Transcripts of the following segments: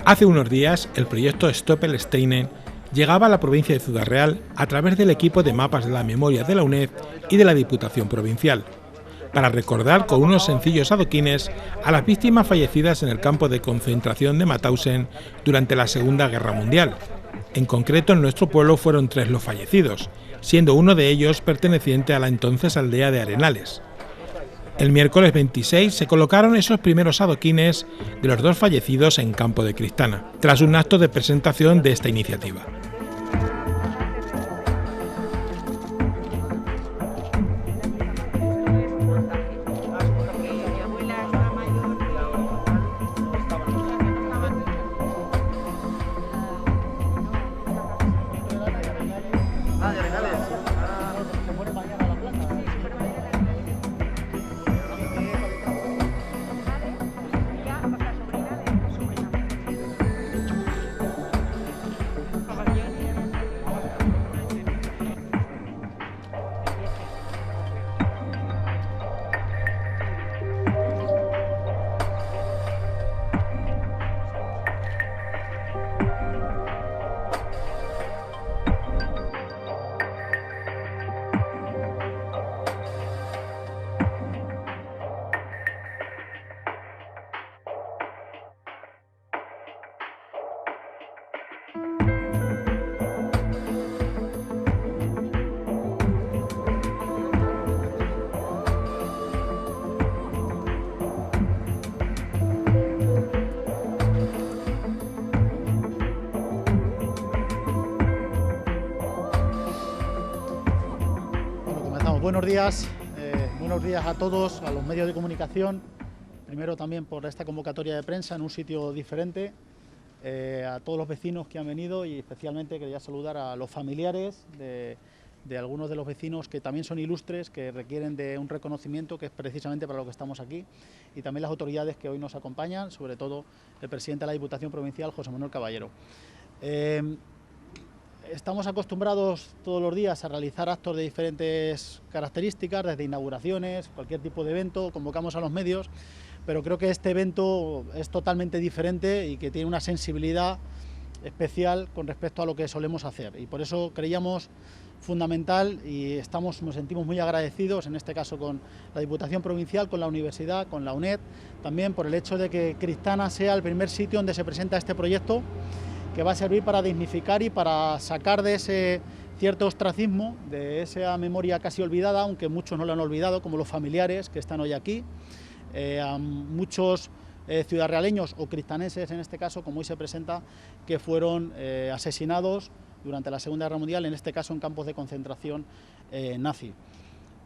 Hace unos días, el proyecto Stoppelsteinen llegaba a la provincia de Ciudad Real a través del equipo de mapas de la memoria de la UNED y de la Diputación Provincial, para recordar con unos sencillos adoquines a las víctimas fallecidas en el campo de concentración de Mauthausen durante la Segunda Guerra Mundial. En concreto, en nuestro pueblo fueron 3 los fallecidos, siendo uno de ellos perteneciente a la entonces aldea de Arenales. El miércoles 26 se colocaron esos primeros adoquines de los 2 fallecidos en Campo de Cristana, tras un acto de presentación de esta iniciativa. Buenos días a todos, a los medios de comunicación. Primero también por esta convocatoria de prensa en un sitio diferente, a todos los vecinos que han venido y especialmente quería saludar a los familiares de algunos de los vecinos que también son ilustres, que requieren de un reconocimiento, que es precisamente para lo que estamos aquí, y también las autoridades que hoy nos acompañan, sobre todo el presidente de la Diputación Provincial, José Manuel Caballero. Estamos acostumbrados todos los días a realizar actos de diferentes características, desde inauguraciones, cualquier tipo de evento, convocamos a los medios, pero creo que este evento es totalmente diferente y que tiene una sensibilidad especial con respecto a lo que solemos hacer, y por eso creíamos fundamental y nos sentimos muy agradecidos, en este caso con la Diputación Provincial, con la Universidad, con la UNED, también por el hecho de que Cristana sea el primer sitio donde se presenta este proyecto, que va a servir para dignificar y para sacar de ese cierto ostracismo, de esa memoria casi olvidada, aunque muchos no lo han olvidado, como los familiares que están hoy aquí, a muchos ciudadraleños o cristaneses en este caso, como hoy se presenta, que fueron asesinados durante la Segunda Guerra Mundial, en este caso en campos de concentración nazi.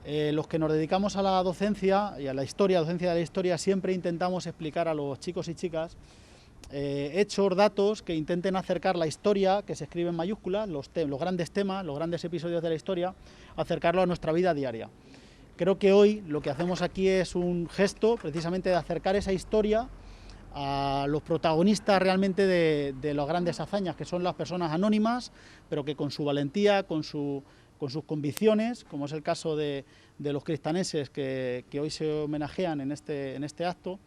Los que nos dedicamos a la docencia y a la historia, docencia de la historia, siempre intentamos explicar a los chicos y chicas hechos, datos que intenten acercar la historia, que se escribe en mayúsculas, los grandes temas, los grandes episodios de la historia, acercarlo a nuestra vida diaria. Creo que hoy lo que hacemos aquí es un gesto precisamente de acercar esa historia a los protagonistas realmente de las grandes hazañas, que son las personas anónimas, pero que con su valentía, con sus convicciones, como es el caso de los cristaneses que hoy se homenajean en este acto,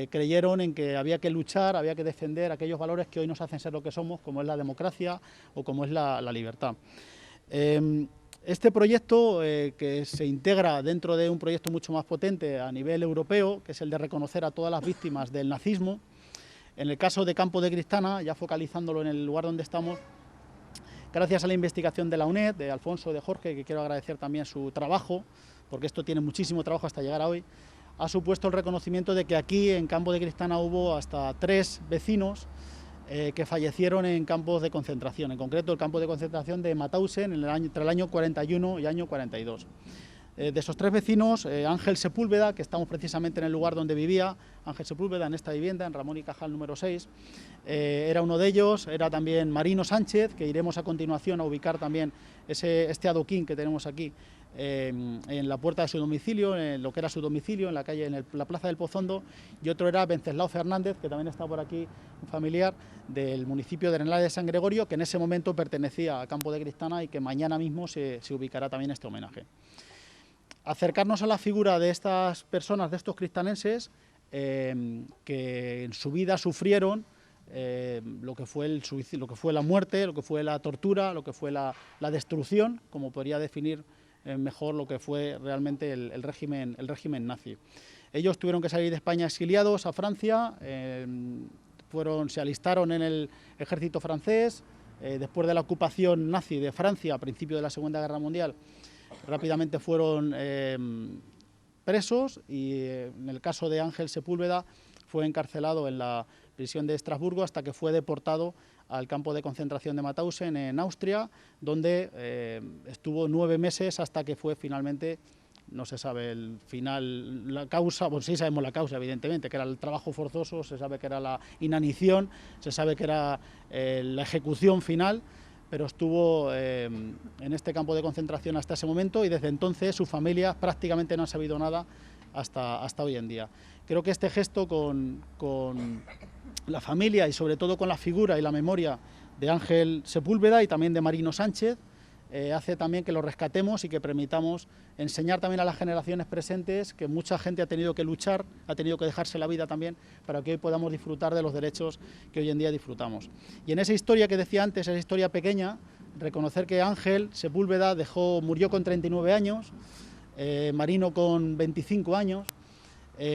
creyeron en que había que luchar, había que defender aquellos valores que hoy nos hacen ser lo que somos, como es la democracia o como es la libertad. Este proyecto, que se integra dentro de un proyecto mucho más potente a nivel europeo, que es el de reconocer a todas las víctimas del nazismo, en el caso de Campo de Cristana, ya focalizándolo en el lugar donde estamos, gracias a la investigación de la UNED, de Alfonso, de Jorge, que quiero agradecer también su trabajo, porque esto tiene muchísimo trabajo hasta llegar a hoy, ha supuesto el reconocimiento de que aquí en Campo de Cristana hubo hasta 3 vecinos que fallecieron en campos de concentración, en concreto el campo de concentración de Mauthausen entre el año 41 y año 42. De esos 3 vecinos, Ángel Sepúlveda, que estamos precisamente en el lugar donde vivía, Ángel Sepúlveda, en esta vivienda, en Ramón y Cajal número 6, era uno de ellos, era también Marino Sánchez, que iremos a continuación a ubicar también este adoquín que tenemos aquí, en la puerta de su domicilio, en lo que era su domicilio, en la calle, en la plaza del Pozondo, y otro era Venceslao Fernández, que también está por aquí, un familiar del municipio de Arenales de San Gregorio, que en ese momento pertenecía a Campo de Cristana y que mañana mismo se ubicará también este homenaje. Acercarnos a la figura de estas personas, de estos cristanenses, que en su vida sufrieron lo que fue el suicidio, lo que fue la muerte, lo que fue la tortura, lo que fue la destrucción, como podría definir mejor lo que fue realmente el régimen nazi. Ellos tuvieron que salir de España exiliados a Francia, se alistaron en el ejército francés, después de la ocupación nazi de Francia a principios de la Segunda Guerra Mundial, rápidamente fueron presos y en el caso de Ángel Sepúlveda fue encarcelado en la prisión de Estrasburgo hasta que fue deportado al campo de concentración de Mauthausen en Austria, donde estuvo 9 meses hasta que fue finalmente, no se sabe el final, la causa, bueno, sí sabemos la causa evidentemente, que era el trabajo forzoso, se sabe que era la inanición, se sabe que era la ejecución final, pero estuvo en este campo de concentración hasta ese momento y desde entonces su familia prácticamente no ha sabido nada hasta hoy en día. Creo que este gesto con la familia y sobre todo con la figura y la memoria de Ángel Sepúlveda y también de Marino Sánchez hace también que lo rescatemos y que permitamos enseñar también a las generaciones presentes que mucha gente ha tenido que luchar, ha tenido que dejarse la vida también para que hoy podamos disfrutar de los derechos que hoy en día disfrutamos. Y en esa historia que decía antes, esa historia pequeña, reconocer que Ángel Sepúlveda murió con 39 años, Marino con 25 años,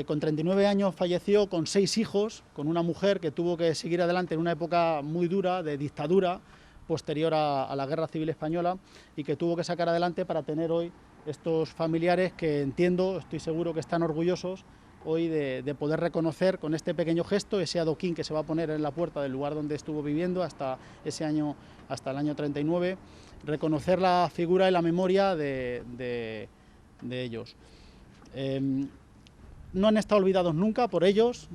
con 39 años falleció con 6 hijos, con una mujer que tuvo que seguir adelante en una época muy dura de dictadura posterior a la Guerra Civil Española y que tuvo que sacar adelante para tener hoy estos familiares que entiendo, estoy seguro que están orgullosos hoy de poder reconocer con este pequeño gesto ese adoquín que se va a poner en la puerta del lugar donde estuvo viviendo hasta el año 39, reconocer la figura y la memoria de ellos. No han estado olvidados nunca por ellos,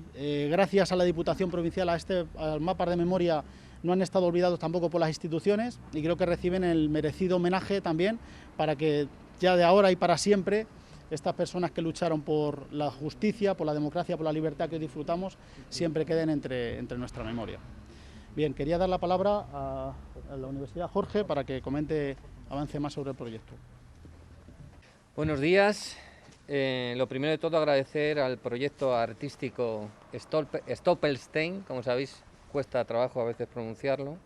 gracias a la Diputación Provincial, al mapa de memoria, no han estado olvidados tampoco por las instituciones y creo que reciben el merecido homenaje también para que ya de ahora y para siempre estas personas que lucharon por la justicia, por la democracia, por la libertad que hoy disfrutamos, siempre queden entre nuestra memoria. Bien, quería dar la palabra a la Universidad Jorge para que avance más sobre el proyecto. Buenos días. Lo primero de todo agradecer al proyecto artístico Stoppelstein, como sabéis cuesta trabajo a veces pronunciarlo,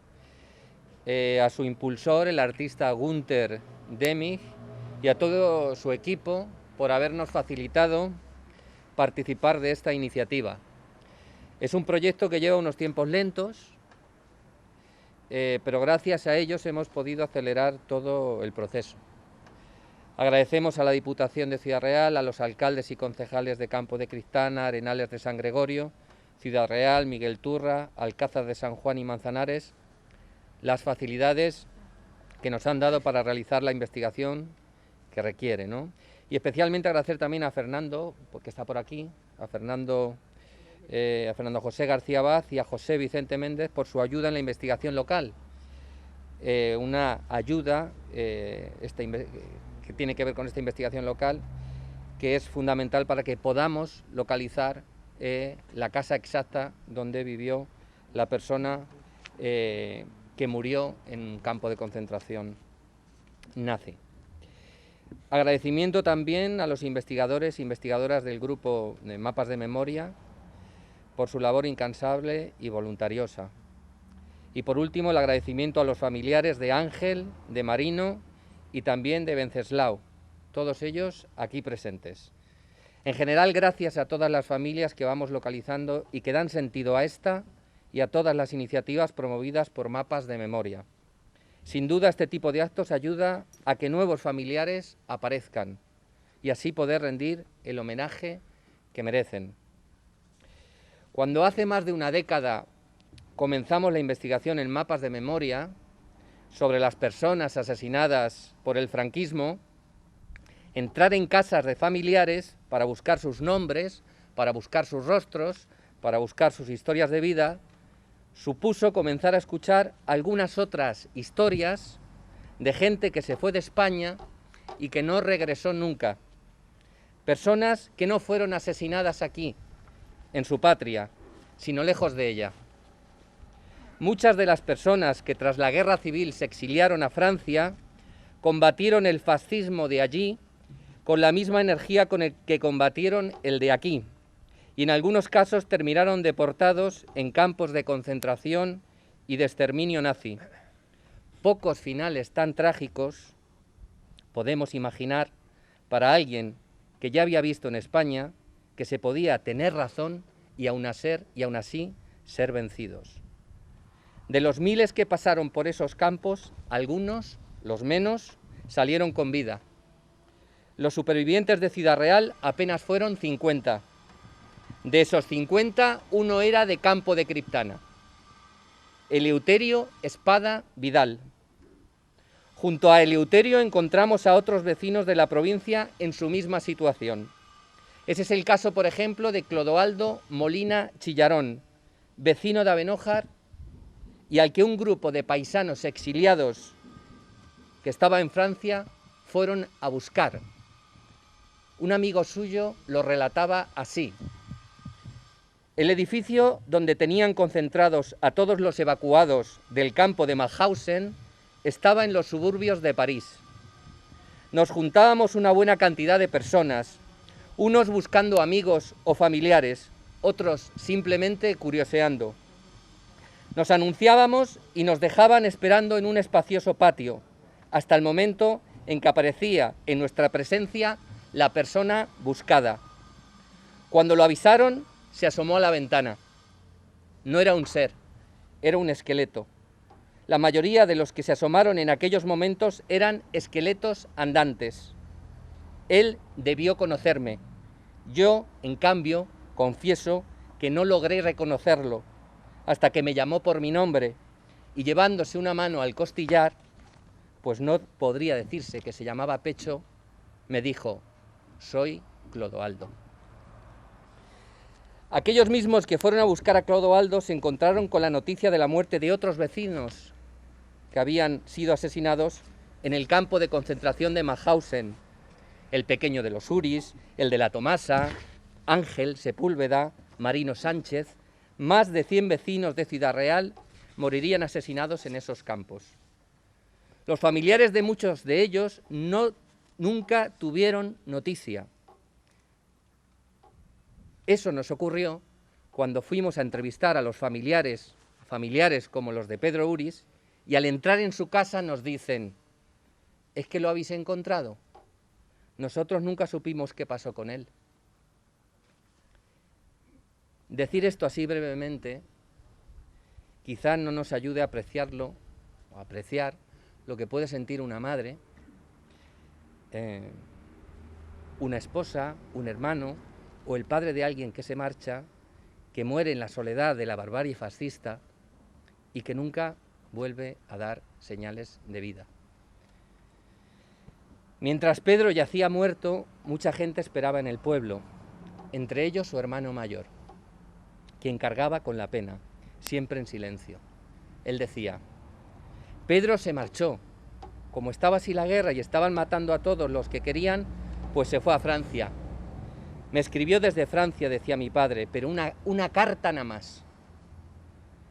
a su impulsor, el artista Günther Demig, y a todo su equipo por habernos facilitado participar de esta iniciativa. Es un proyecto que lleva unos tiempos lentos, pero gracias a ellos hemos podido acelerar todo el proceso. Agradecemos a la Diputación de Ciudad Real, a los alcaldes y concejales de Campo de Cristana, Arenales de San Gregorio, Ciudad Real, Miguel Turra, Alcázar de San Juan y Manzanares, las facilidades que nos han dado para realizar la investigación que requiere, ¿no? Y especialmente agradecer también a Fernando, porque está por aquí, a Fernando José García Abad y a José Vicente Méndez por su ayuda en la investigación local. Una ayuda que tiene que ver con esta investigación local, que es fundamental para que podamos localizar la casa exacta donde vivió la persona que murió en un campo de concentración nazi. Agradecimiento también a los investigadores e investigadoras del grupo de Mapas de Memoria por su labor incansable y voluntariosa. Y por último, el agradecimiento a los familiares de Ángel, de Marino y también de Wenceslao, todos ellos aquí presentes. En general, gracias a todas las familias que vamos localizando y que dan sentido a esta y a todas las iniciativas promovidas por Mapas de Memoria. Sin duda, este tipo de actos ayuda a que nuevos familiares aparezcan y así poder rendir el homenaje que merecen. Cuando hace más de una década comenzamos la investigación en Mapas de Memoria sobre las personas asesinadas por el franquismo, entrar en casas de familiares para buscar sus nombres, para buscar sus rostros, para buscar sus historias de vida, supuso comenzar a escuchar algunas otras historias de gente que se fue de España y que no regresó nunca. Personas que no fueron asesinadas aquí, en su patria, sino lejos de ella. Muchas de las personas que tras la guerra civil se exiliaron a Francia combatieron el fascismo de allí con la misma energía con el que combatieron el de aquí y en algunos casos terminaron deportados en campos de concentración y de exterminio nazi. Pocos finales tan trágicos podemos imaginar para alguien que ya había visto en España que se podía tener razón y aún así ser vencidos. De los miles que pasaron por esos campos, algunos, los menos, salieron con vida. Los supervivientes de Ciudad Real apenas fueron 50. De esos 50, uno era de Campo de Criptana, Eleuterio Espada Vidal. Junto a Eleuterio encontramos a otros vecinos de la provincia en su misma situación. Ese es el caso, por ejemplo, de Clodoaldo Molina Chillarón, vecino de Abenójar, y al que un grupo de paisanos exiliados que estaba en Francia fueron a buscar. Un amigo suyo lo relataba así: el edificio donde tenían concentrados a todos los evacuados del campo de Mauthausen estaba en los suburbios de París. Nos juntábamos una buena cantidad de personas, unos buscando amigos o familiares, otros simplemente curioseando. Nos anunciábamos y nos dejaban esperando en un espacioso patio, hasta el momento en que aparecía en nuestra presencia la persona buscada. Cuando lo avisaron, se asomó a la ventana. No era un ser, era un esqueleto. La mayoría de los que se asomaron en aquellos momentos eran esqueletos andantes. Él debió conocerme. Yo, en cambio, confieso que no logré reconocerlo, hasta que me llamó por mi nombre y llevándose una mano al costillar, pues no podría decirse que se llamaba pecho, me dijo: soy Clodoaldo. Aquellos mismos que fueron a buscar a Clodoaldo se encontraron con la noticia de la muerte de otros vecinos que habían sido asesinados en el campo de concentración de Mauthausen, el pequeño de los Uris, el de la Tomasa, Ángel Sepúlveda, Marino Sánchez. Más de 100 vecinos de Ciudad Real morirían asesinados en esos campos. Los familiares de muchos de ellos nunca tuvieron noticia. Eso nos ocurrió cuando fuimos a entrevistar a los familiares como los de Pedro Uris, y al entrar en su casa nos dicen: ¿es que lo habéis encontrado? Nosotros nunca supimos qué pasó con él. Decir esto así brevemente quizá no nos ayude a apreciarlo o a apreciar lo que puede sentir una madre, una esposa, un hermano o el padre de alguien que se marcha, que muere en la soledad de la barbarie fascista y que nunca vuelve a dar señales de vida. Mientras Pedro yacía muerto, mucha gente esperaba en el pueblo, entre ellos su hermano mayor, quien cargaba con la pena, siempre en silencio. Él decía: Pedro se marchó. Como estaba así la guerra y estaban matando a todos los que querían, pues se fue a Francia. Me escribió desde Francia, decía mi padre, pero una carta nada más.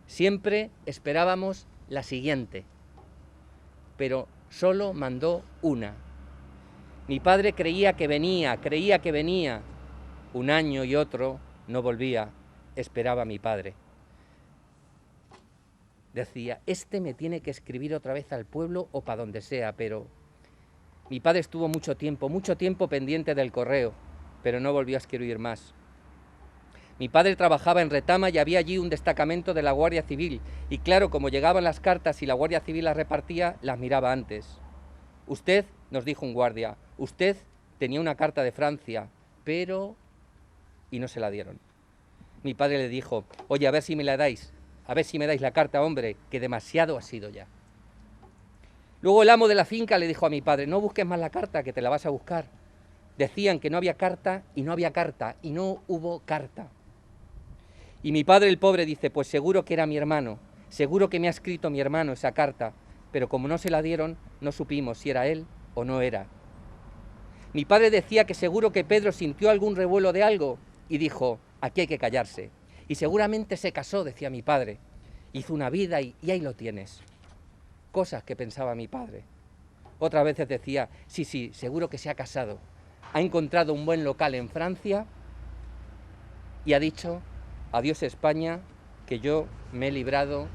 Siempre esperábamos la siguiente, pero solo mandó una. Mi padre creía que venía. Un año y otro no volvía, esperaba a mi padre. Decía: este me tiene que escribir otra vez al pueblo o para donde sea, pero mi padre estuvo mucho tiempo pendiente del correo, pero no volvió a escribir más. Mi padre trabajaba en Retama y había allí un destacamento de la Guardia Civil, y claro, como llegaban las cartas y la Guardia Civil las repartía, las miraba antes. Usted, nos dijo un guardia, usted tenía una carta de Francia, pero... y no se la dieron. Mi padre le dijo: oye, a ver si me la dais, a ver si me dais la carta, hombre, que demasiado ha sido ya. Luego el amo de la finca le dijo a mi padre: no busques más la carta, que te la vas a buscar. Decían que no había carta, y no había carta, y no hubo carta. Y mi padre, el pobre, dice: pues seguro que era mi hermano, seguro que me ha escrito mi hermano esa carta, pero como no se la dieron, no supimos si era él o no era. Mi padre decía que seguro que Pedro sintió algún revuelo de algo y dijo: aquí hay que callarse. Y seguramente se casó, decía mi padre, hizo una vida y ahí lo tienes. Cosas que pensaba mi padre. Otras veces decía: sí, seguro que se ha casado, ha encontrado un buen local en Francia y ha dicho: adiós España, que yo me he librado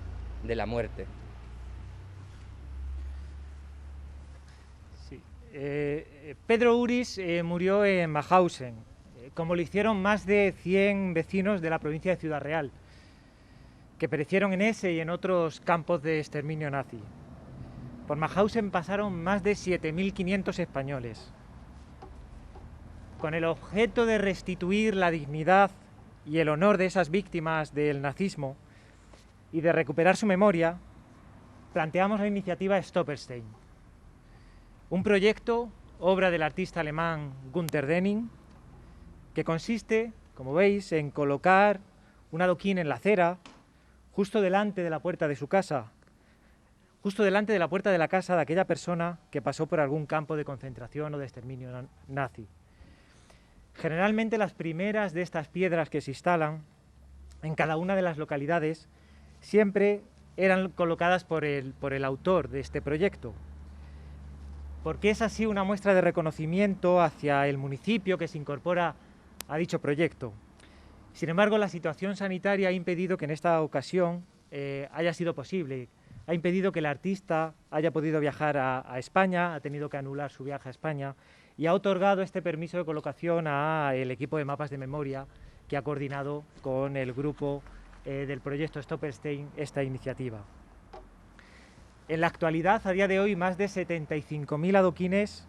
de la muerte. Sí. Pedro Uris murió en Mauthausen, como lo hicieron más de 100 vecinos de la provincia de Ciudad Real, que perecieron en ese y en otros campos de exterminio nazi. Por Mauthausen pasaron más de 7.500 españoles. Con el objeto de restituir la dignidad y el honor de esas víctimas del nazismo y de recuperar su memoria, planteamos la iniciativa Stolperstein, un proyecto, obra del artista alemán Günter Denning, que consiste, como veis, en colocar un adoquín en la acera, justo delante de la puerta de su casa, justo delante de la puerta de la casa de aquella persona que pasó por algún campo de concentración o de exterminio nazi. Generalmente las primeras de estas piedras que se instalan en cada una de las localidades siempre eran colocadas por el autor de este proyecto, porque es así una muestra de reconocimiento hacia el municipio que se incorpora a dicho proyecto. Sin embargo, la situación sanitaria ha impedido que en esta ocasión haya sido posible. Ha impedido que el artista haya podido viajar a España, ha tenido que anular su viaje a España y ha otorgado este permiso de colocación al equipo de mapas de memoria que ha coordinado con el grupo del proyecto Stolperstein esta iniciativa. En la actualidad, a día de hoy, más de 75.000 adoquines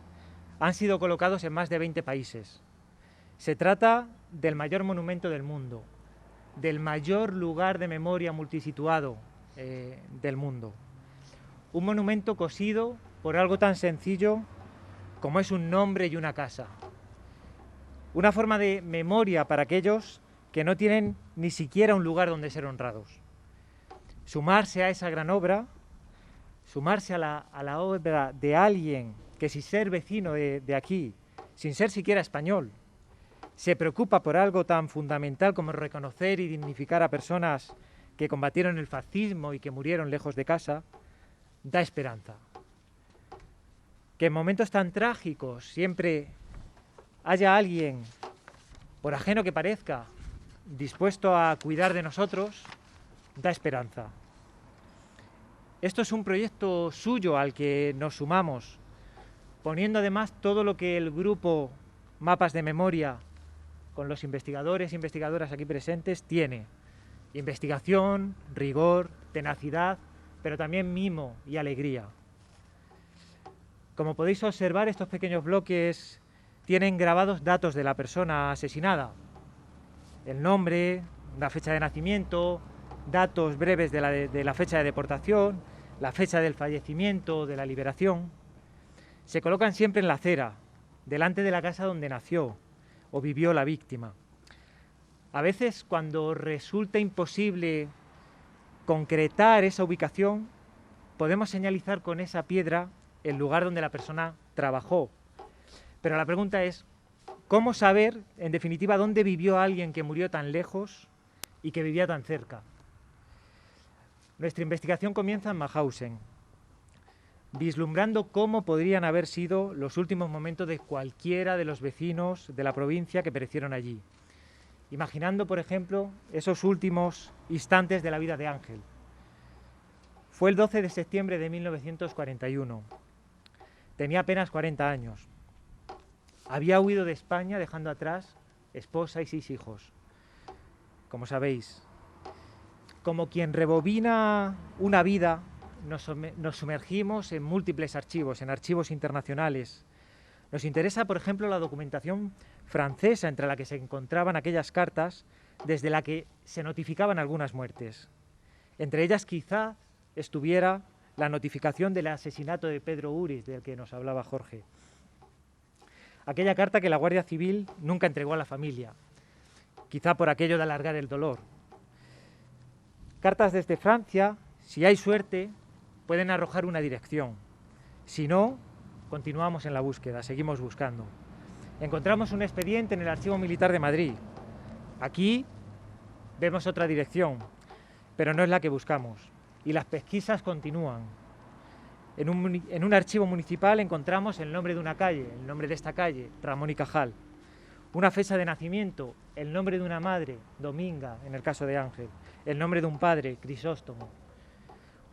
han sido colocados en más de 20 países. Se trata del mayor monumento del mundo, del mayor lugar de memoria multisituado del mundo. Un monumento cosido por algo tan sencillo como es un nombre y una casa. Una forma de memoria para aquellos que no tienen ni siquiera un lugar donde ser honrados. Sumarse a esa gran obra, sumarse a la obra de alguien que, sin ser vecino de aquí, sin ser siquiera español, se preocupa por algo tan fundamental como reconocer y dignificar a personas que combatieron el fascismo y que murieron lejos de casa, da esperanza. Que en momentos tan trágicos siempre haya alguien, por ajeno que parezca, dispuesto a cuidar de nosotros, da esperanza. Esto es un proyecto suyo al que nos sumamos, poniendo además todo lo que el grupo Mapas de Memoria, con los investigadores e investigadoras aquí presentes, tiene. Investigación, rigor, tenacidad, pero también mimo y alegría. Como podéis observar, estos pequeños bloques tienen grabados datos de la persona asesinada. El nombre, la fecha de nacimiento, datos breves de la fecha de deportación, la fecha del fallecimiento, de la liberación. Se colocan siempre en la acera, delante de la casa donde nació o vivió la víctima. A veces, cuando resulta imposible concretar esa ubicación, podemos señalizar con esa piedra el lugar donde la persona trabajó. Pero la pregunta es, ¿cómo saber, en definitiva, dónde vivió alguien que murió tan lejos y que vivía tan cerca? Nuestra investigación comienza en Mauthausen, vislumbrando cómo podrían haber sido los últimos momentos de cualquiera de los vecinos de la provincia que perecieron allí. Imaginando, por ejemplo, esos últimos instantes de la vida de Ángel. Fue el 12 de septiembre de 1941. Tenía apenas 40 años. Había huido de España dejando atrás esposa y 6 hijos. Como sabéis, como quien rebobina una vida, nos sumergimos en múltiples archivos, en archivos internacionales. Nos interesa, por ejemplo, la documentación francesa entre la que se encontraban aquellas cartas desde la que se notificaban algunas muertes. Entre ellas quizá estuviera la notificación del asesinato de Pedro Uris, del que nos hablaba Jorge. Aquella carta que la Guardia Civil nunca entregó a la familia, quizá por aquello de alargar el dolor. Cartas desde Francia, si hay suerte, pueden arrojar una dirección. Si no, continuamos en la búsqueda, seguimos buscando. Encontramos un expediente en el Archivo Militar de Madrid. Aquí vemos otra dirección, pero no es la que buscamos. Y las pesquisas continúan. En un archivo municipal encontramos el nombre de una calle, el nombre de esta calle, Ramón y Cajal. Una fecha de nacimiento, el nombre de una madre, Dominga, en el caso de Ángel, el nombre de un padre, Crisóstomo.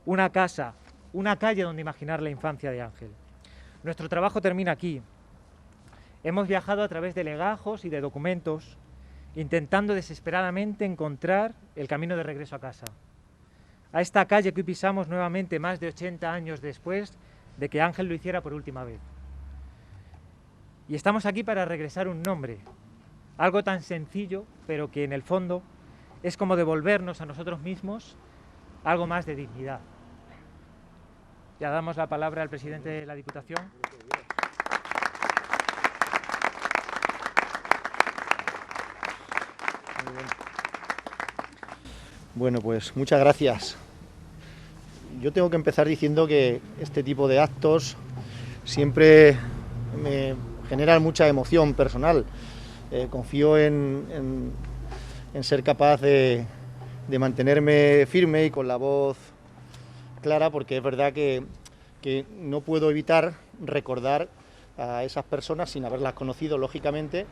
Una casa, una calle donde imaginar la infancia de Ángel. Nuestro trabajo termina aquí. Hemos viajado a través de legajos y de documentos, intentando desesperadamente encontrar el camino de regreso a casa. A esta calle que hoy pisamos nuevamente más de 80 años después de que Ángel lo hiciera por última vez. Y estamos aquí para regresar un nombre, algo tan sencillo, pero que en el fondo es como devolvernos a nosotros mismos algo más de dignidad. Ya damos la palabra al presidente de la Diputación. Bueno, pues muchas gracias. Yo tengo que empezar diciendo que este tipo de actos siempre me generan mucha emoción personal. Confío en ser capaz de mantenerme firme y con la voz clara, porque es verdad que no puedo evitar recordar a esas personas sin haberlas conocido, lógicamente,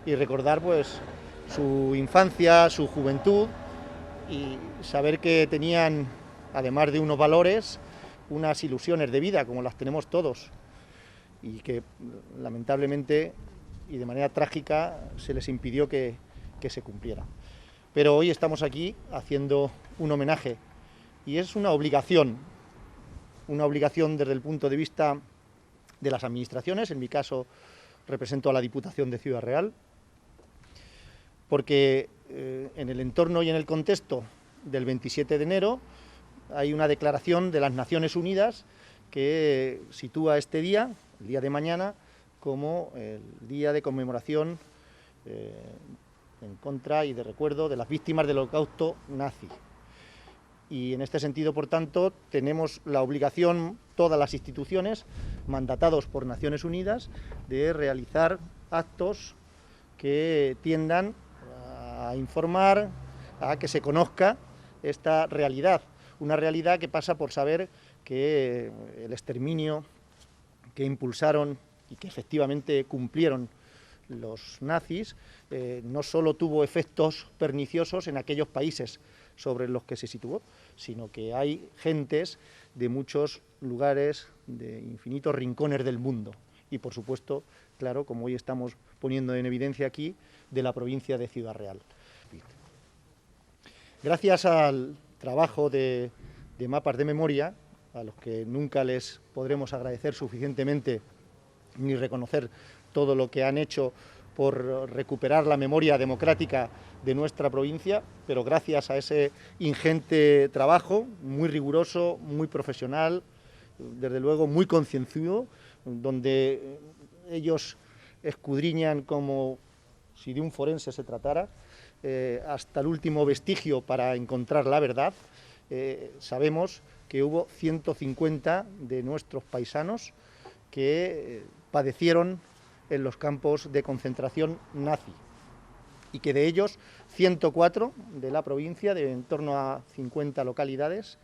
y recordar pues su infancia, su juventud, y saber que tenían, además de unos valores, unas ilusiones de vida, como las tenemos todos, y que lamentablemente y de manera trágica se les impidió que se cumpliera. Pero hoy estamos aquí haciendo un homenaje, y es una obligación desde el punto de vista de las administraciones. En mi caso represento a la Diputación de Ciudad Real, porque en el entorno y en el contexto del 27 de enero hay una declaración de las Naciones Unidas que sitúa este día, el día de mañana, como el día de conmemoración en contra y de recuerdo de las víctimas del Holocausto nazi. Y en este sentido, por tanto, tenemos la obligación, todas las instituciones, mandatados por Naciones Unidas, de realizar actos que tiendan a informar, a que se conozca esta realidad, una realidad que pasa por saber que el exterminio que impulsaron y que efectivamente cumplieron los nazis no solo tuvo efectos perniciosos en aquellos países sobre los que se situó, sino que hay gentes de muchos lugares, de infinitos rincones del mundo, y por supuesto, claro, como hoy estamos poniendo en evidencia aquí, de la provincia de Ciudad Real. Gracias al trabajo de Mapas de Memoria, a los que nunca les podremos agradecer suficientemente ni reconocer todo lo que han hecho por recuperar la memoria democrática de nuestra provincia, pero gracias a ese ingente trabajo, muy riguroso, muy profesional, desde luego muy concienzudo, donde ellos escudriñan como si de un forense se tratara, hasta el último vestigio para encontrar la verdad. Sabemos que hubo 150 de nuestros paisanos que padecieron en los campos de concentración nazi, y que de ellos 104 de la provincia, de en torno a 50 localidades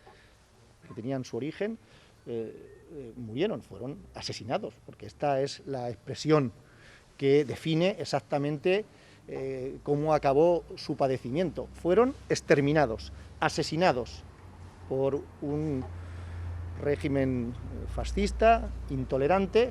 que tenían su origen, murieron, fueron asesinados, porque esta es la expresión que define exactamente cómo acabó su padecimiento. Fueron exterminados, asesinados por un régimen fascista, intolerante,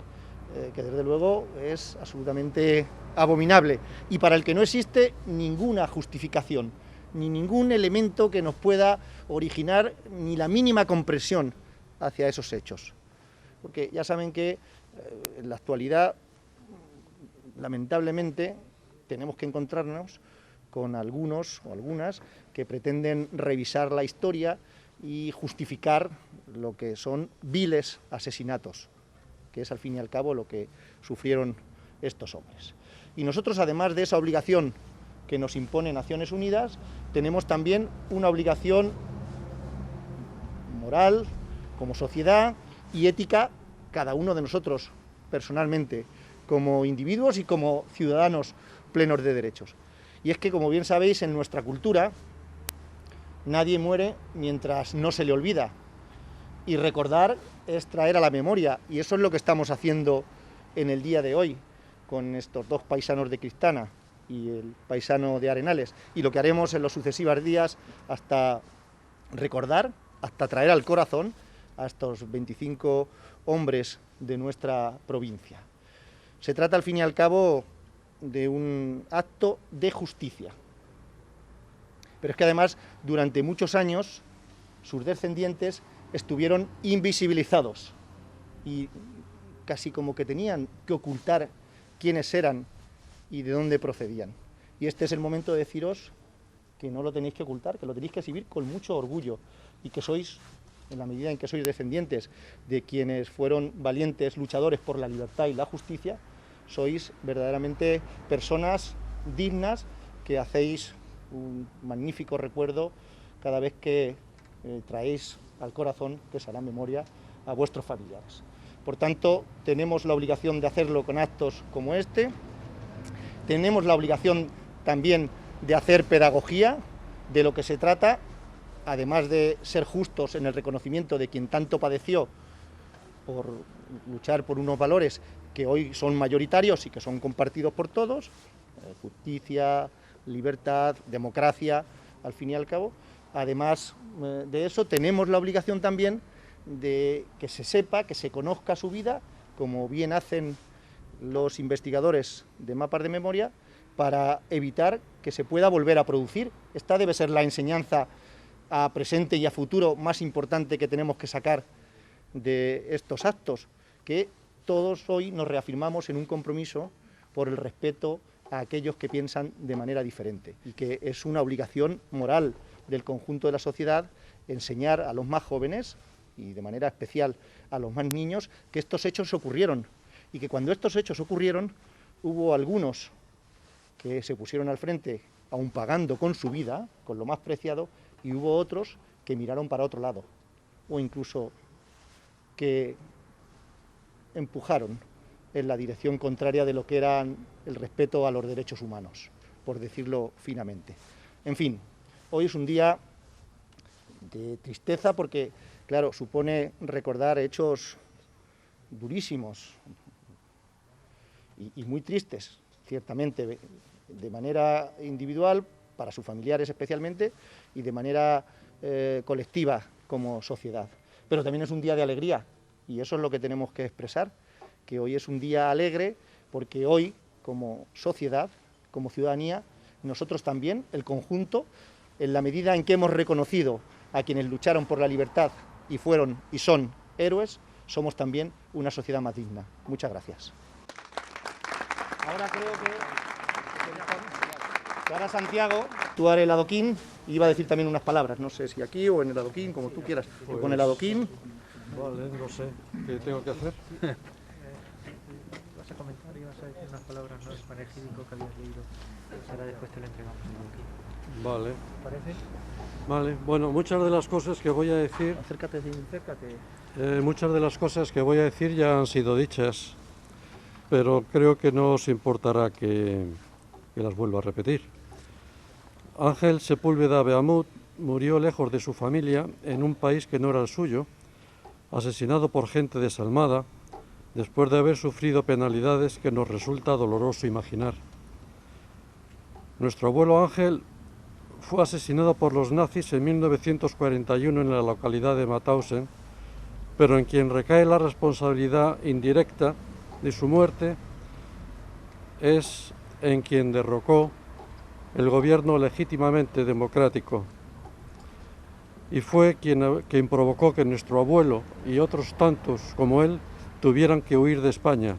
que desde luego es absolutamente abominable y para el que no existe ninguna justificación, ni ningún elemento que nos pueda originar ni la mínima comprensión hacia esos hechos. Porque ya saben que en la actualidad, lamentablemente, tenemos que encontrarnos con algunos o algunas que pretenden revisar la historia y justificar lo que son viles asesinatos, que es al fin y al cabo lo que sufrieron estos hombres. Y nosotros, además de esa obligación que nos impone Naciones Unidas, tenemos también una obligación moral, como sociedad, y ética, cada uno de nosotros personalmente, como individuos y como ciudadanos plenos de derechos. Y es que, como bien sabéis, en nuestra cultura nadie muere mientras no se le olvida. Y recordar es traer a la memoria, y eso es lo que estamos haciendo en el día de hoy con estos dos paisanos de Cristana. y el paisano de Arenales. Y lo que haremos en los sucesivos días hasta recordar, hasta traer al corazón a estos 25 hombres de nuestra provincia. Se trata, al fin y al cabo, de un acto de justicia. Pero es que además, durante muchos años, sus descendientes estuvieron invisibilizados y casi como que tenían que ocultar quiénes eran y de dónde procedían. Y este es el momento de deciros que no lo tenéis que ocultar, que lo tenéis que exhibir con mucho orgullo y que sois, en la medida en que sois descendientes de quienes fueron valientes luchadores por la libertad y la justicia, sois verdaderamente personas dignas que hacéis un magnífico recuerdo cada vez que traéis al corazón, que se hará memoria, a vuestros familiares. Por tanto, tenemos la obligación de hacerlo con actos como este, tenemos la obligación también de hacer pedagogía de lo que se trata, además de ser justos en el reconocimiento de quien tanto padeció por luchar por unos valores que hoy son mayoritarios y que son compartidos por todos, justicia, libertad, democracia, al fin y al cabo. Además de eso, tenemos la obligación también de que se sepa, que se conozca su vida, como bien hacen los investigadores de mapas de memoria, para evitar que se pueda volver a producir. Esta debe ser la enseñanza a presente y a futuro más importante que tenemos que sacar de estos actos, que todos hoy nos reafirmamos en un compromiso por el respeto a aquellos que piensan de manera diferente y que es una obligación moral del conjunto de la sociedad enseñar a los más jóvenes y de manera especial a los más niños que estos hechos ocurrieron y que cuando estos hechos ocurrieron hubo algunos que se pusieron al frente aun pagando con su vida, con lo más preciado, y hubo otros que miraron para otro lado o incluso que empujaron en la dirección contraria de lo que era el respeto a los derechos humanos, por decirlo finamente. En fin, hoy es un día de tristeza porque, claro, supone recordar hechos durísimos y muy tristes, ciertamente, de manera individual, para sus familiares especialmente, y de manera colectiva como sociedad. Pero también es un día de alegría, y eso es lo que tenemos que expresar, que hoy es un día alegre, porque hoy, como sociedad, como ciudadanía, nosotros también, el conjunto, en la medida en que hemos reconocido a quienes lucharon por la libertad y fueron y son héroes, somos también una sociedad más digna. Muchas gracias. Ahora creo que ahora Santiago, tú haré el adoquín, y iba a decir también unas palabras, no sé si aquí o en el adoquín, como tú quieras. Pues, con el adoquín. Vale, no sé, ¿qué tengo que hacer? Vas a comentar y vas a decir unas palabras, ¿no? El panegírico que habías leído. Pues ahora después te lo entregamos el adoquín. Vale. ¿Te parece? Vale, bueno, muchas de las cosas que voy a decir... Acércate, sí. Acércate. Muchas de las cosas que voy a decir ya han sido dichas, pero creo que no os importará que las vuelva a repetir. Ángel Sepúlveda Beamut murió lejos de su familia en un país que no era el suyo, asesinado por gente desalmada, después de haber sufrido penalidades que nos resulta doloroso imaginar. Nuestro abuelo Ángel fue asesinado por los nazis en 1941 en la localidad de Mauthausen, pero en quien recae la responsabilidad indirecta de su muerte es en quien derrocó el gobierno legítimamente democrático y fue quien provocó que nuestro abuelo y otros tantos como él tuvieran que huir de España.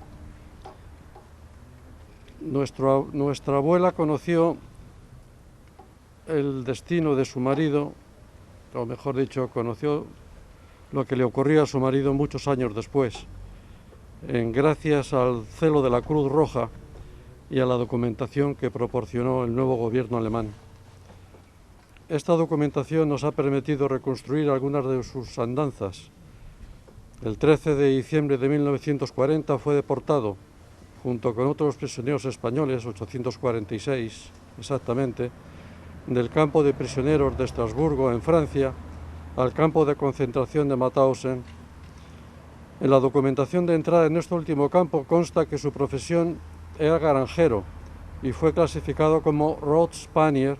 Nuestra abuela conoció el destino de su marido, o mejor dicho, conoció lo que le ocurrió a su marido muchos años después, gracias al celo de la Cruz Roja y a la documentación que proporcionó el nuevo gobierno alemán. Esta documentación nos ha permitido reconstruir algunas de sus andanzas. El 13 de diciembre de 1940 fue deportado, junto con otros prisioneros españoles, 846 exactamente, del campo de prisioneros de Estrasburgo, en Francia, al campo de concentración de Mauthausen. En la documentación de entrada en este último campo consta que su profesión era granjero, y fue clasificado como Rot Spanier,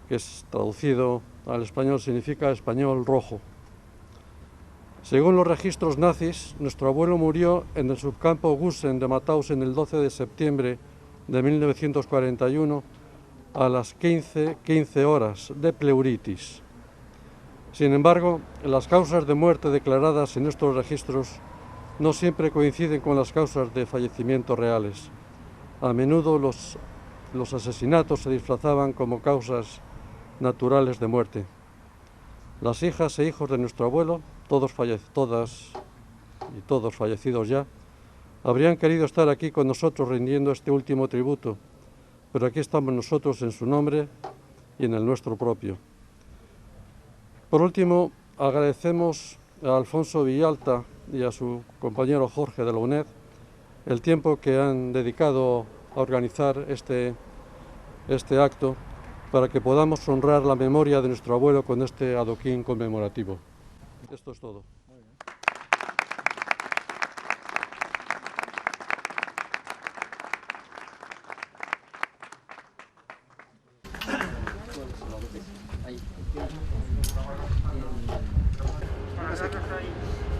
que es traducido al español significa español rojo. Según los registros nazis, nuestro abuelo murió en el subcampo Gusen de Mauthausen el 12 de septiembre de 1941 a las 15 horas de pleuritis. Sin embargo, las causas de muerte declaradas en estos registros no siempre coinciden con las causas de fallecimiento reales. A menudo los asesinatos se disfrazaban como causas naturales de muerte. Las hijas e hijos de nuestro abuelo, todos fallecidos ya, habrían querido estar aquí con nosotros rindiendo este último tributo, pero aquí estamos nosotros en su nombre y en el nuestro propio. Por último, agradecemos a Alfonso Villalta y a su compañero Jorge de la UNED el tiempo que han dedicado a organizar este acto para que podamos honrar la memoria de nuestro abuelo con este adoquín conmemorativo. Esto es todo.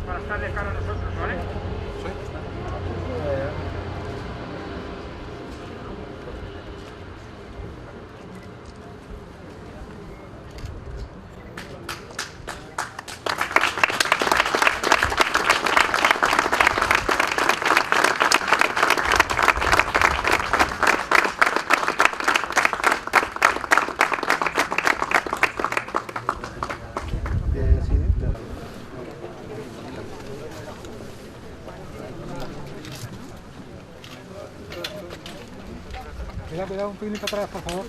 Para estar de cara a nosotros, ¿vale? Cuidado, un poquito atrás, por favor.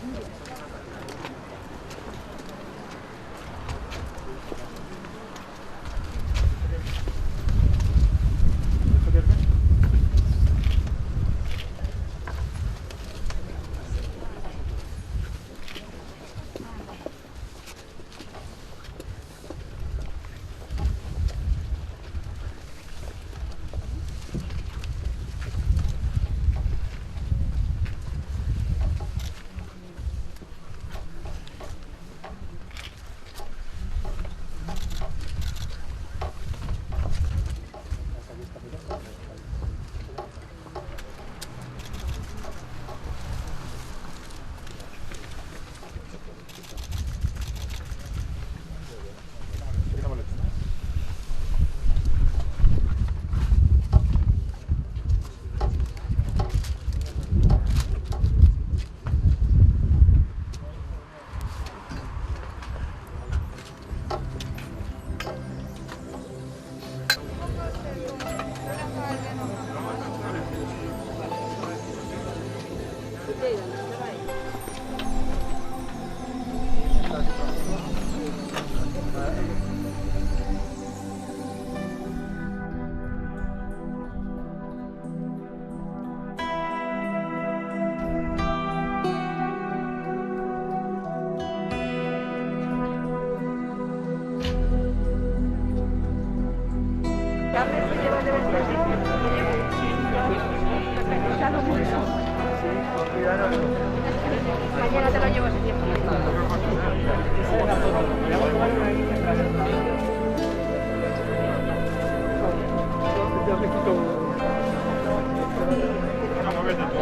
Mañana te lo llevo ese tiempo.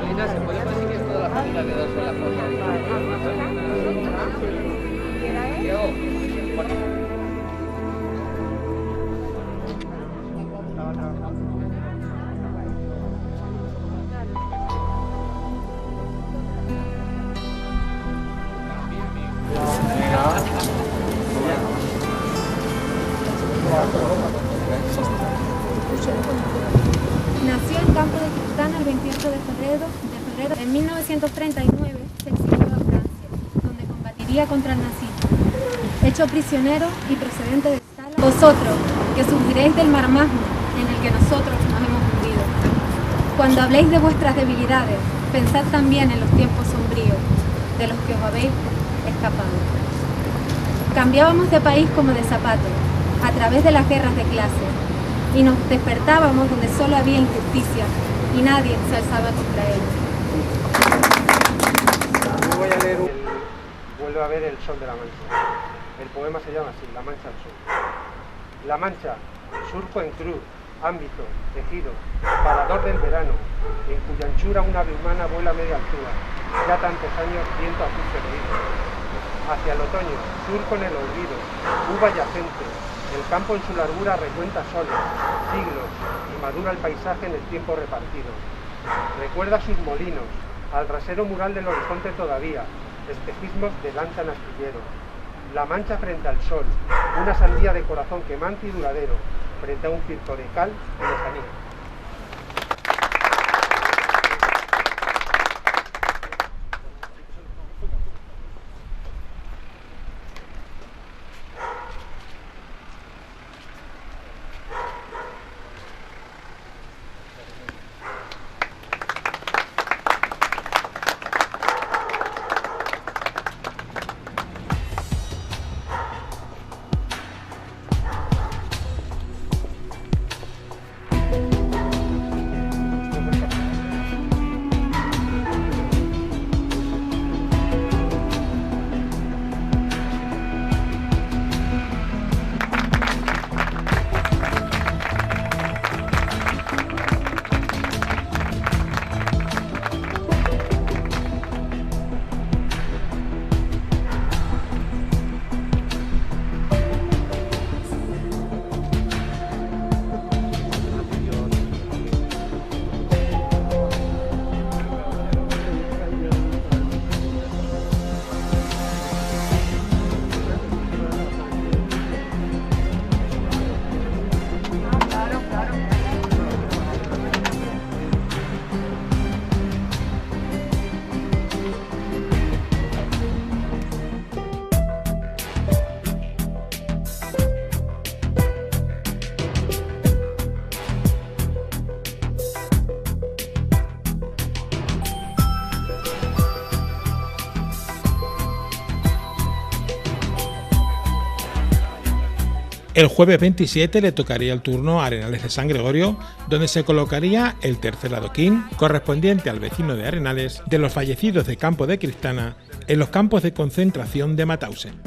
Elena, ¿se puede decir que es toda la familia de darse la foto? Nació en Campo de Cristana el 28 de febrero. En 1939 se exilió a Francia, donde combatiría contra el nazismo. Hecho prisionero y procedente de Sala, vosotros, que sufriréis del marasmo en el que nosotros nos hemos hundido. Cuando habléis de vuestras debilidades, pensad también en los tiempos sombríos de los que os habéis escapado. Cambiábamos de país como de zapatos, a través de las guerras de clase, y nos despertábamos donde solo había injusticia y nadie se alzaba contra ellos. voy a leer Vuelve a ver el sol de la Mancha. El poema se llama así, La Mancha al Sol. La Mancha, surco en cruz, ámbito, tejido, parador del verano, en cuya anchura una ave humana vuela a media altura, ya tantos años viento azul perdido. Hacia el otoño, surco en el olvido, uva yacente, el campo en su largura recuenta soles, siglos, y madura el paisaje en el tiempo repartido. Recuerda sus molinos, al rasero mural del horizonte todavía, espejismos de lanza en astillero. La Mancha frente al sol, una sandía de corazón quemante y duradero, frente a un circo de cal y lejanía. El jueves 27 le tocaría el turno a Arenales de San Gregorio, donde se colocaría el tercer adoquín correspondiente al vecino de Arenales de los fallecidos de Campo de Cristana en los campos de concentración de Mauthausen.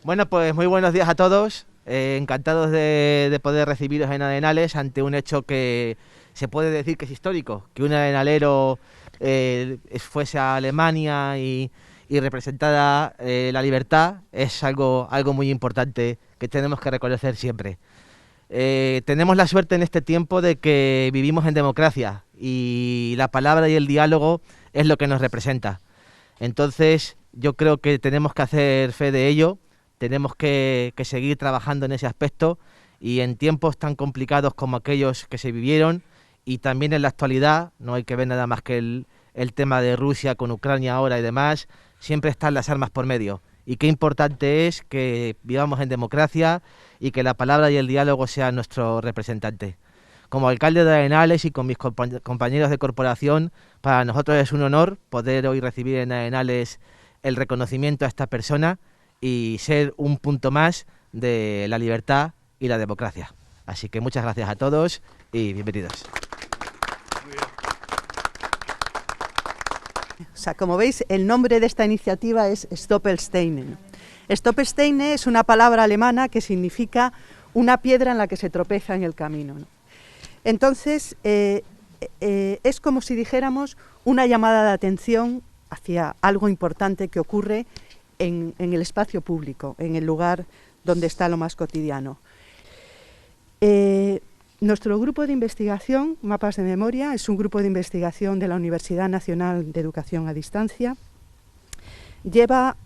Bueno, pues muy buenos días a todos, encantados de poder recibiros en Arenales ante un hecho que se puede decir que es histórico, que un arenalero fuese a Alemania y representada la libertad es algo muy importante que tenemos que reconocer siempre. Tenemos la suerte en este tiempo de que vivimos en democracia y la palabra y el diálogo es lo que nos representa. Entonces yo creo que tenemos que hacer fe de ello. Tenemos que seguir trabajando en ese aspecto y en tiempos tan complicados como aquellos que se vivieron y también en la actualidad, no hay que ver nada más que el tema de Rusia con Ucrania ahora y demás, siempre están las armas por medio. Y qué importante es que vivamos en democracia y que la palabra y el diálogo sean nuestro representante. Como alcalde de Arenales y con mis compañeros de corporación, para nosotros es un honor poder hoy recibir en Arenales el reconocimiento a esta persona y ser un punto más de la libertad y la democracia. Así que muchas gracias a todos y bienvenidos. O sea, como veis, el nombre de esta iniciativa es Stoppelsteine. Stoppelsteine es una palabra alemana que significa una piedra en la que se tropeza en el camino, ¿no? Entonces, es como si dijéramos una llamada de atención hacia algo importante que ocurre en el espacio público, en el lugar donde está lo más cotidiano. Nuestro grupo de investigación, Mapas de Memoria, es un grupo de investigación de la Universidad Nacional de Educación a Distancia. Lleva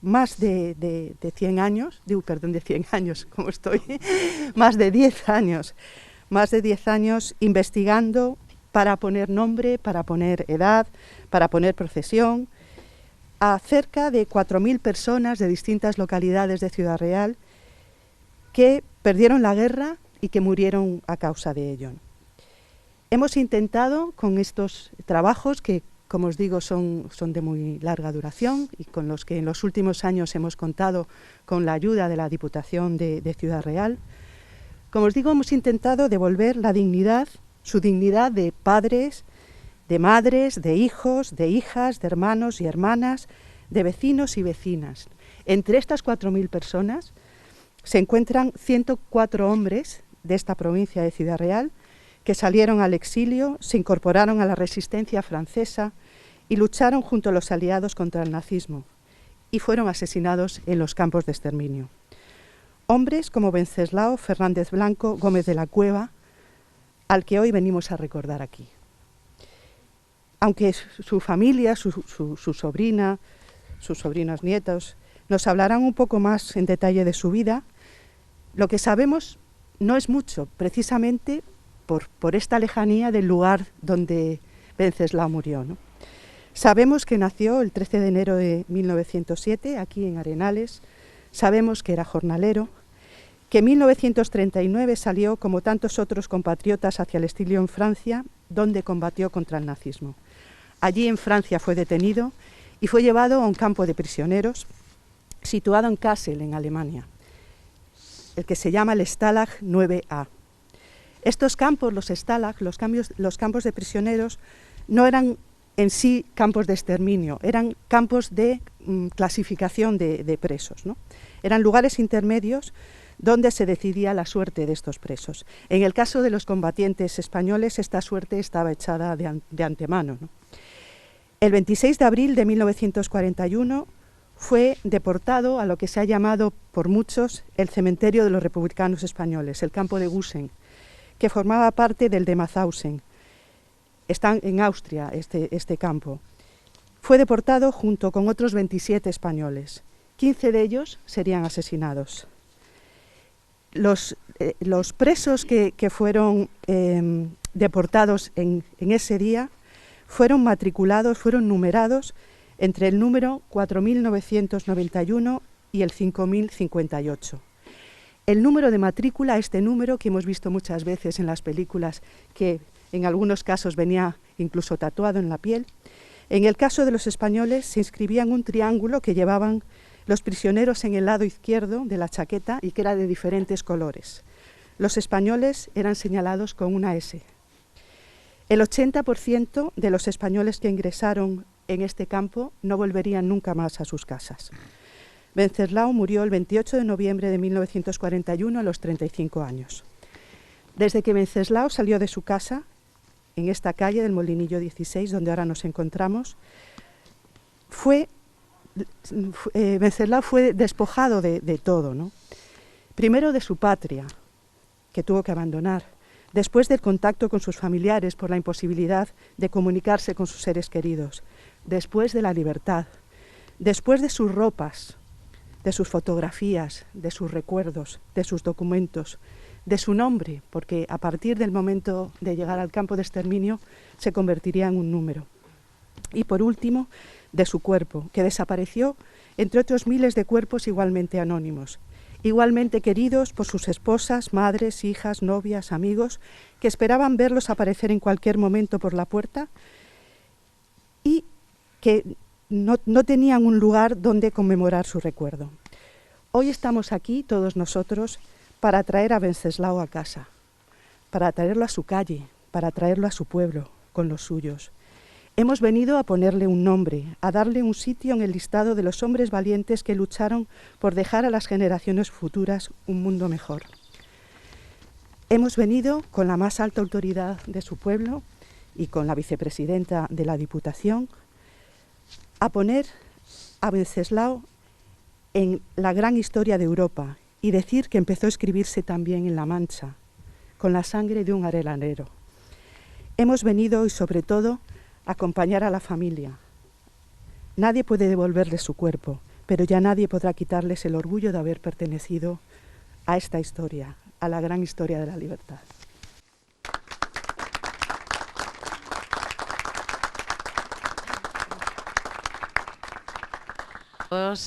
más de 100 años, de 100 años, como estoy, más de 10 años investigando para poner nombre, para poner edad, para poner profesión, a cerca de 4.000 personas de distintas localidades de Ciudad Real que perdieron la guerra y que murieron a causa de ello. Hemos intentado con estos trabajos, que como os digo son de muy larga duración y con los que en los últimos años hemos contado con la ayuda de la Diputación de Ciudad Real, como os digo, hemos intentado devolver la dignidad, su dignidad de padres, de madres, de hijos, de hijas, de hermanos y hermanas, de vecinos y vecinas. Entre estas 4.000 personas se encuentran 104 hombres de esta provincia de Ciudad Real que salieron al exilio, se incorporaron a la resistencia francesa y lucharon junto a los aliados contra el nazismo y fueron asesinados en los campos de exterminio. Hombres como Wenceslao Fernández Blanco Gómez de la Cueva, al que hoy venimos a recordar aquí. Aunque su familia, su sobrina, sus sobrinos nietos, nos hablarán un poco más en detalle de su vida, lo que sabemos no es mucho, precisamente por esta lejanía del lugar donde Wenceslao murió, ¿no? Sabemos que nació el 13 de enero de 1907, aquí en Arenales. Sabemos que era jornalero, que en 1939 salió, como tantos otros compatriotas, hacia el exilio en Francia, donde combatió contra el nazismo. Allí en Francia fue detenido y fue llevado a un campo de prisioneros situado en Kassel, en Alemania, el que se llama el Stalag 9A. Estos campos, los Stalag, los campos de prisioneros, no eran en sí campos de exterminio, eran campos de clasificación de presos, ¿no? Eran lugares intermedios donde se decidía la suerte de estos presos. En el caso de los combatientes españoles, esta suerte estaba echada de antemano, ¿no? El 26 de abril de 1941 fue deportado a lo que se ha llamado por muchos el cementerio de los republicanos españoles, el campo de Gusen, que formaba parte del de Mauthausen. Está en Austria este campo. Fue deportado junto con otros 27 españoles. 15 de ellos serían asesinados. Los presos que fueron deportados en ese día fueron matriculados, fueron numerados entre el número 4.991 y el 5.058. El número de matrícula, este número que hemos visto muchas veces en las películas, que en algunos casos venía incluso tatuado en la piel, en el caso de los españoles se inscribía en un triángulo que llevaban los prisioneros en el lado izquierdo de la chaqueta y que era de diferentes colores. Los españoles eran señalados con una S. El 80% de los españoles que ingresaron en este campo no volverían nunca más a sus casas. Wenceslao murió el 28 de noviembre de 1941 a los 35 años. Desde que Wenceslao salió de su casa, en esta calle del Molinillo 16, donde ahora nos encontramos, Wenceslao fue despojado de todo, ¿no? Primero de su patria, que tuvo que abandonar, después del contacto con sus familiares por la imposibilidad de comunicarse con sus seres queridos, después de la libertad, después de sus ropas, de sus fotografías, de sus recuerdos, de sus documentos, de su nombre, porque a partir del momento de llegar al campo de exterminio se convertiría en un número. Y por último, de su cuerpo, que desapareció entre otros miles de cuerpos igualmente anónimos, igualmente queridos por sus esposas, madres, hijas, novias, amigos, que esperaban verlos aparecer en cualquier momento por la puerta y que no tenían un lugar donde conmemorar su recuerdo. Hoy estamos aquí, todos nosotros, para traer a Wenceslao a casa, para traerlo a su calle, para traerlo a su pueblo, con los suyos. Hemos venido a ponerle un nombre, a darle un sitio en el listado de los hombres valientes que lucharon por dejar a las generaciones futuras un mundo mejor. Hemos venido con la más alta autoridad de su pueblo y con la vicepresidenta de la Diputación a poner a Wenceslao en la gran historia de Europa y decir que empezó a escribirse también en La Mancha, con la sangre de un arelanero. Hemos venido y sobre todo a acompañar a la familia. Nadie puede devolverles su cuerpo, pero ya nadie podrá quitarles el orgullo de haber pertenecido a esta historia, a la gran historia de la libertad.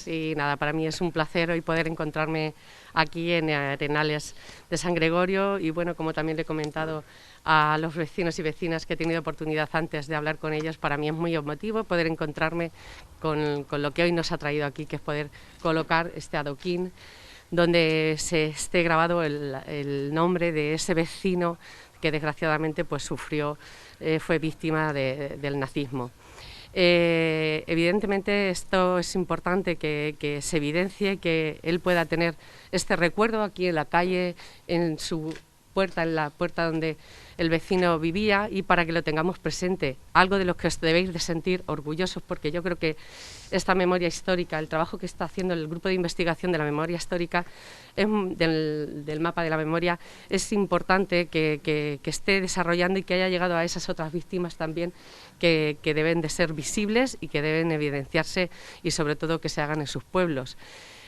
Y nada, para mí es un placer hoy poder encontrarme aquí en Arenales de San Gregorio y bueno, como también le he comentado a los vecinos y vecinas que he tenido oportunidad antes de hablar con ellos, para mí es muy emotivo poder encontrarme con lo que hoy nos ha traído aquí, que es poder colocar este adoquín donde se esté grabado el nombre de ese vecino que desgraciadamente pues sufrió, fue víctima del nazismo. Evidentemente esto es importante que se evidencie, que él pueda tener este recuerdo aquí en la calle, en su puerta, en la puerta donde el vecino vivía, y para que lo tengamos presente, algo de lo que os debéis de sentir orgullosos, porque yo creo que esta memoria histórica, el trabajo que está haciendo el grupo de investigación de la memoria histórica del mapa de la memoria, es importante que esté desarrollando y que haya llegado a esas otras víctimas también que deben de ser visibles y que deben evidenciarse y sobre todo que se hagan en sus pueblos.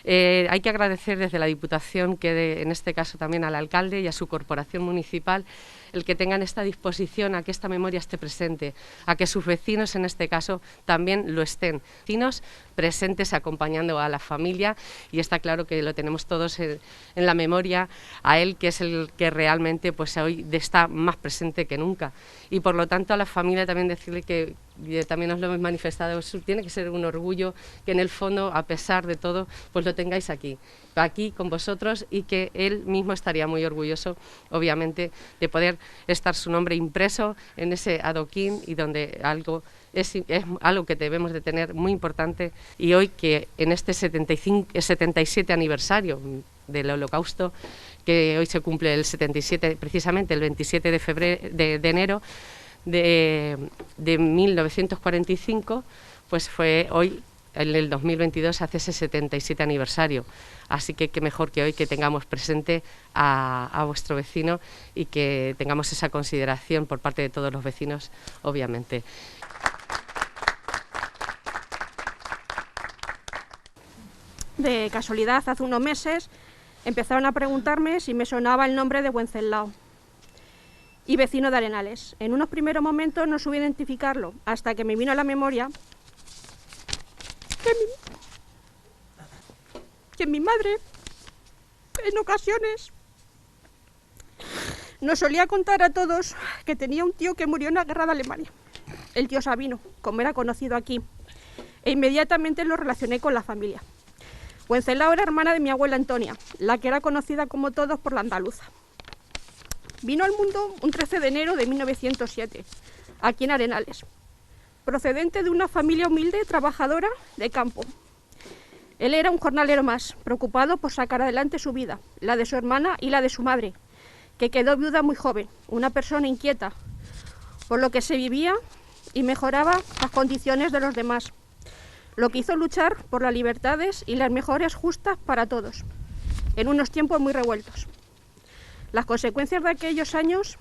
Hay que agradecer desde la Diputación, en este caso también al alcalde y a su corporación municipal, el que tengan esta disposición a que esta memoria esté presente, a que sus vecinos en este caso también lo estén, vecinos presentes acompañando a la familia, y está claro que lo tenemos todos en la memoria a él, que es el que realmente pues hoy está más presente que nunca, y por lo tanto a la familia también decirle que también os lo hemos manifestado, tiene que ser un orgullo que en el fondo, a pesar de todo, pues lo tengáis aquí con vosotros, y que él mismo estaría muy orgulloso, obviamente, de poder estar su nombre impreso en ese adoquín, y donde es algo que debemos de tener muy importante, y hoy que en este 77 aniversario del Holocausto, que hoy se cumple el 77, precisamente el 27 de enero de 1945, pues fue hoy, en el 2022, hace ese 77 aniversario. Así que qué mejor que hoy que tengamos presente a vuestro vecino y que tengamos esa consideración por parte de todos los vecinos, obviamente. De casualidad, hace unos meses empezaron a preguntarme si me sonaba el nombre de Wenceslao y vecino de Arenales. En unos primeros momentos no supe identificarlo, hasta que me vino a la memoria que mi madre, en ocasiones, nos solía contar a todos que tenía un tío que murió en la guerra de Alemania, el tío Sabino, como era conocido aquí, e inmediatamente lo relacioné con la familia. Wenceslao era hermana de mi abuela Antonia, la que era conocida como todos por la andaluza. Vino al mundo un 13 de enero de 1907, aquí en Arenales, procedente de una familia humilde, trabajadora, de campo. Él era un jornalero más, preocupado por sacar adelante su vida, la de su hermana y la de su madre, que quedó viuda muy joven, una persona inquieta, por lo que se vivía y mejoraba las condiciones de los demás, lo que hizo luchar por las libertades y las mejores justas para todos, en unos tiempos muy revueltos. Las consecuencias de aquellos años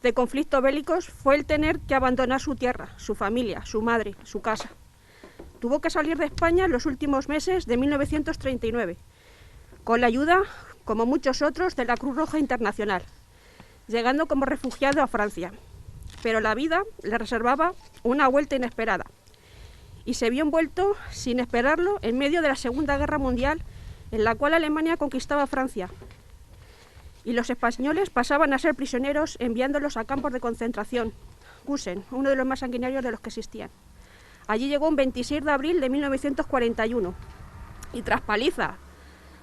de conflictos bélicos fue el tener que abandonar su tierra, su familia, su madre, su casa. Tuvo que salir de España en los últimos meses de 1939, con la ayuda, como muchos otros, de la Cruz Roja Internacional, llegando como refugiado a Francia. Pero la vida le reservaba una vuelta inesperada, y se vio envuelto, sin esperarlo, en medio de la Segunda Guerra Mundial, en la cual Alemania conquistaba Francia, y los españoles pasaban a ser prisioneros enviándolos a campos de concentración, Gusen, uno de los más sanguinarios de los que existían. Allí llegó un 26 de abril de 1941 y tras paliza,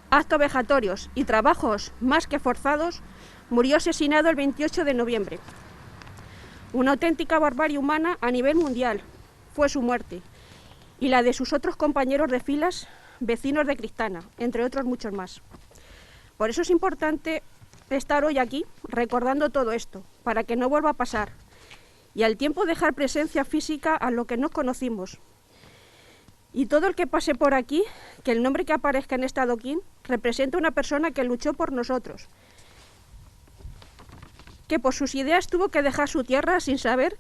actos vejatorios y trabajos más que forzados, murió asesinado el 28 de noviembre. Una auténtica barbarie humana a nivel mundial fue su muerte y la de sus otros compañeros de filas, vecinos de Cristana, entre otros muchos más. Por eso es importante estar hoy aquí recordando todo esto, para que no vuelva a pasar y al tiempo dejar presencia física a lo que nos conocimos. Y todo el que pase por aquí, que el nombre que aparezca en este adoquín representa una persona que luchó por nosotros, que por sus ideas tuvo que dejar su tierra sin saber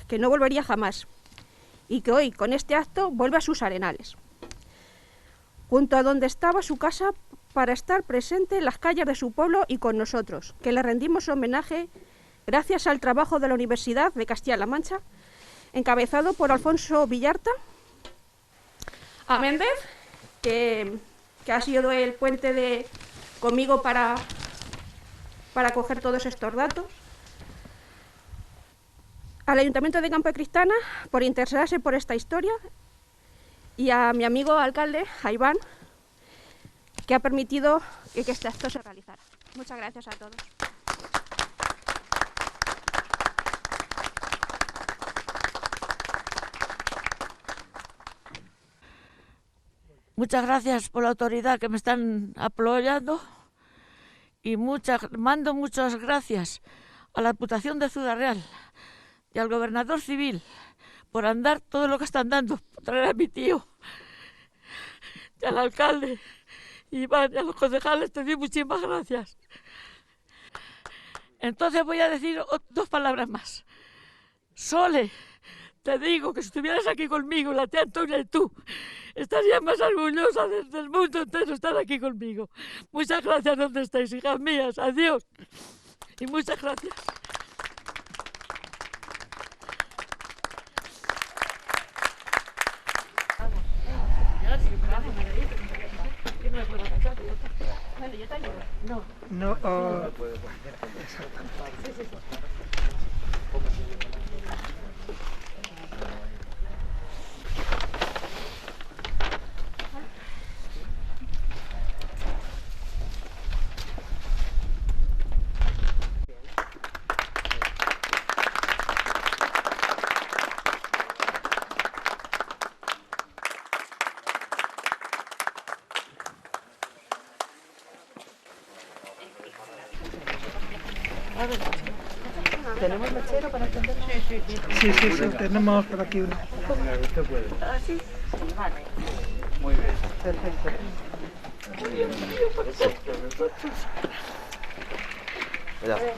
que no volvería jamás, y que hoy, con este acto, vuelve a sus arenales, junto a donde estaba su casa, para estar presente en las calles de su pueblo y con nosotros, que le rendimos homenaje gracias al trabajo de la Universidad de Castilla-La Mancha, encabezado por Alfonso Villarta, a Méndez, que ha sido el puente conmigo para coger todos estos datos, al Ayuntamiento de Campo de Cristana por interesarse por esta historia y a mi amigo alcalde, a Iván, que ha permitido que este acto se realizara. Muchas gracias a todos. Muchas gracias por la autoridad que me están apoyando y mando muchas gracias a la Diputación de Ciudad Real y al gobernador civil por andar todo lo que están dando, por traer a mi tío y al alcalde y a los concejales. Te doy muchísimas gracias. Entonces voy a decir dos palabras más. Sole, te digo que si estuvieras aquí conmigo, la tía Antonia y tú, estarías más orgullosa del mundo entero estar aquí conmigo. Muchas gracias donde estáis, hijas mías. Adiós. Y muchas gracias. No, ¿Tenemos mechero para encender? Sí, tenemos por aquí uno. ¿Usted puede? ¿Ah, sí? Sí, vale. Muy bien. Perfecto. Muy bien, por eso. Gracias.